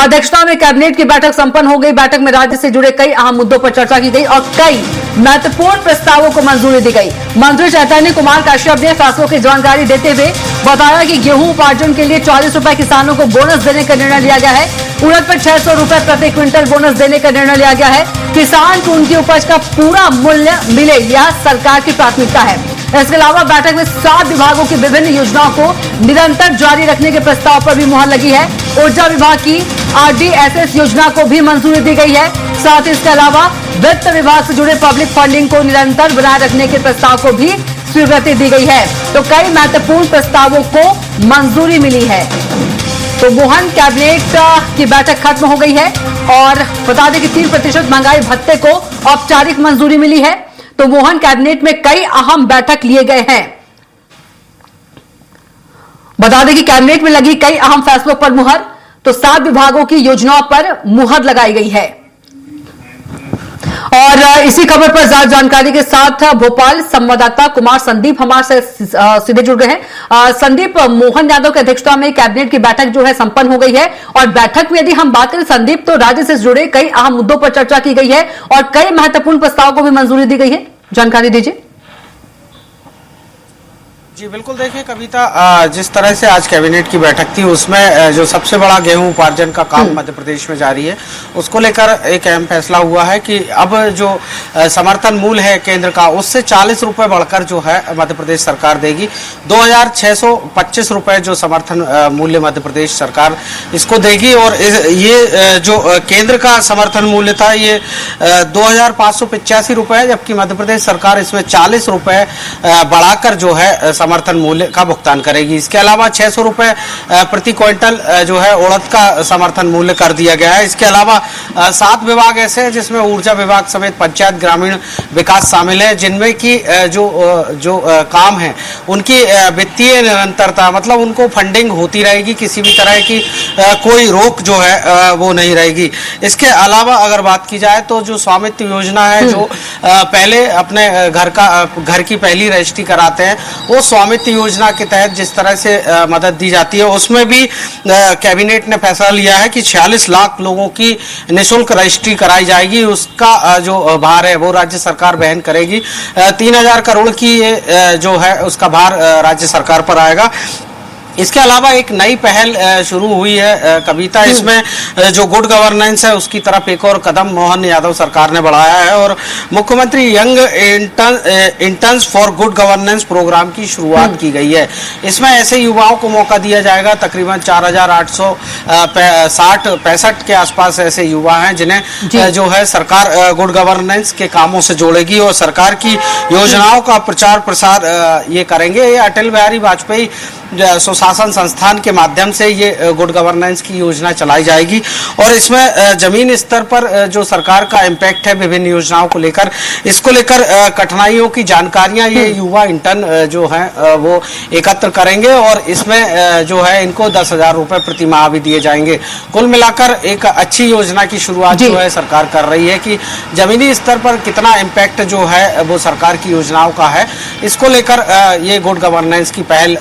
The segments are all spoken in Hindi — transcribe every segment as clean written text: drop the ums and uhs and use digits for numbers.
अध्यक्षता में कैबिनेट की बैठक संपन्न हो गई। बैठक में राज्य से जुड़े कई अहम मुद्दों पर चर्चा की गई और कई महत्वपूर्ण प्रस्तावों को मंजूरी दी गई। मंत्री चैतन्य कुमार कश्यप ने फैसलों की जानकारी देते हुए बताया कि गेहूं उपार्जन के लिए 40 रुपए किसानों को बोनस देने का निर्णय लिया गया है। उड़द पर 600 रुपए प्रति क्विंटल बोनस देने का निर्णय लिया गया है। किसान को उनकी उपज का पूरा मूल्य मिले, यह सरकार की प्राथमिकता है। इसके अलावा बैठक में 7 विभागों की विभिन्न योजनाओं को निरंतर जारी रखने के प्रस्ताव पर भी मुहर लगी है। ऊर्जा विभाग की RDSS योजना को भी मंजूरी दी गई है। साथ ही इसके अलावा वित्त विभाग से जुड़े पब्लिक फंडिंग को निरंतर बनाए रखने के प्रस्ताव को भी स्वीकृति दी गई है। तो कई महत्वपूर्ण प्रस्तावों को मंजूरी मिली है। तो मोहन कैबिनेट की बैठक खत्म हो गई है और बता दें कि 3% महंगाई भत्ते को औपचारिक मंजूरी मिली है। तो मोहन कैबिनेट में कई अहम बैठक लिए गए हैं। बता दें कि कैबिनेट में लगी कई अहम फैसलों पर मुहर, तो 7 विभागों की योजनाओं पर मुहर लगाई गई है। और इसी खबर पर ज्यादा जानकारी के साथ भोपाल संवाददाता कुमार संदीप हमारे से सीधे जुड़ गए हैं। संदीप, मोहन यादव की अध्यक्षता में कैबिनेट की बैठक जो है संपन्न हो गई है और बैठक में यदि हम बात करें संदीप, तो राज्य से जुड़े कई अहम मुद्दों पर चर्चा की गई है और कई महत्वपूर्ण प्रस्तावों को भी मंजूरी दी गई है। जानकारी दीजिए। जी बिल्कुल, देखिए कविता, जिस तरह से आज कैबिनेट की बैठक थी उसमें जो सबसे बड़ा गेहूं उपार्जन का काम मध्य प्रदेश में जारी है, उसको लेकर एक अहम फैसला हुआ है कि अब जो समर्थन मूल्य है केंद्र का, उससे 40 रुपए बढ़कर जो है मध्य प्रदेश सरकार देगी। 2625 रुपए जो समर्थन मूल्य मध्य प्रदेश सरकार इसको देगी और ये जो केंद्र का समर्थन मूल्य था ये 2585 रुपए है, जबकि मध्य प्रदेश सरकार इसमें 40 रुपए बढ़ाकर जो है समर्थन मूल्य का भुगतान करेगी। इसके अलावा 600 रुपए प्रति क्विंटल जो है उड़द का समर्थन मूल्य कर दिया गया है। इसके अलावा 7 विभाग ऐसे हैं जिसमें ऊर्जा विभाग समेत पंचायत ग्रामीण विकास शामिल है, जिनमें की जो काम है उनकी वित्तीय निरंतरता, मतलब उनको फंडिंग होती रहेगी, किसी भी तरह की कोई रोक जो है वो नहीं रहेगी। इसके अलावा अगर बात की जाए तो जो स्वामित्व योजना है, जो पहले अपने घर की पहली रजिस्ट्री कराते हैं, वो स्वामित्व योजना के तहत जिस तरह से मदद दी जाती है, उसमें भी कैबिनेट ने फैसला लिया है कि 46 लाख लोगों की निःशुल्क रजिस्ट्री कराई जाएगी। उसका जो भार है वो राज्य सरकार वहन करेगी। 3000 करोड़ की जो है उसका भार राज्य सरकार पर आएगा। इसके अलावा एक नई पहल शुरू हुई है कविता, इसमें जो गुड गवर्नेंस है उसकी तरफ एक और कदम मोहन यादव सरकार ने बढ़ाया है और मुख्यमंत्री young interns for good governance programme की शुरुआत की गई है। इसमें ऐसे युवाओं को मौका दिया जाएगा, तकरीबन 4865 के आसपास ऐसे युवा हैं जिन्हें जो है सरकार गुड गवर्नेंस के कामों से जोड़ेगी और सरकार की योजनाओं का प्रचार प्रसार ये करेंगे। ये अटल बिहारी वाजपेयी सुशासन संस्थान के माध्यम से ये गुड गवर्नेंस की योजना चलाई जाएगी और इसमें जमीन स्तर पर जो सरकार का इम्पैक्ट है विभिन्न योजनाओं को लेकर, इसको लेकर कठिनाइयों की जानकारियां ये युवा इंटर्न जो हैं वो एकत्र करेंगे और इसमें जो है इनको 10,000 रुपए प्रति माह भी दिए जाएंगे। कुल मिलाकर एक अच्छी योजना की शुरुआत जो है सरकार कर रही है कि जमीनी स्तर पर कितना इम्पैक्ट जो है वो सरकार की योजनाओं का है, इसको लेकर ये गुड गवर्नेंस की पहल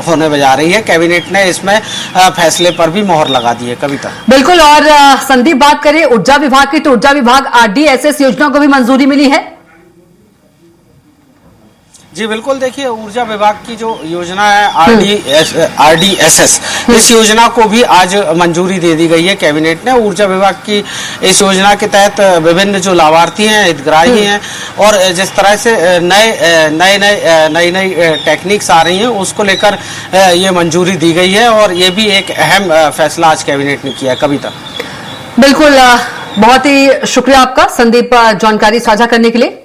होने जा रही है। कैबिनेट ने इसमें फैसले पर भी मोहर लगा दी है। कविता, बिल्कुल। और संदीप, बात करें ऊर्जा विभाग की, तो ऊर्जा विभाग RDSS योजना को भी मंजूरी मिली है। जी बिल्कुल, देखिए ऊर्जा विभाग की जो योजना है RDSS, इस योजना को भी आज मंजूरी दे दी गई है कैबिनेट ने। ऊर्जा विभाग की इस योजना के तहत विभिन्न जो लाभार्थी हैं, हितग्राही हैं और जिस तरह से नई टेक्निक्स आ रही हैं उसको लेकर ये मंजूरी दी गई है और ये भी एक अहम फैसला आज कैबिनेट ने किया है। कविता, बिल्कुल, बहुत ही शुक्रिया आपका संदीप जानकारी साझा करने के लिए।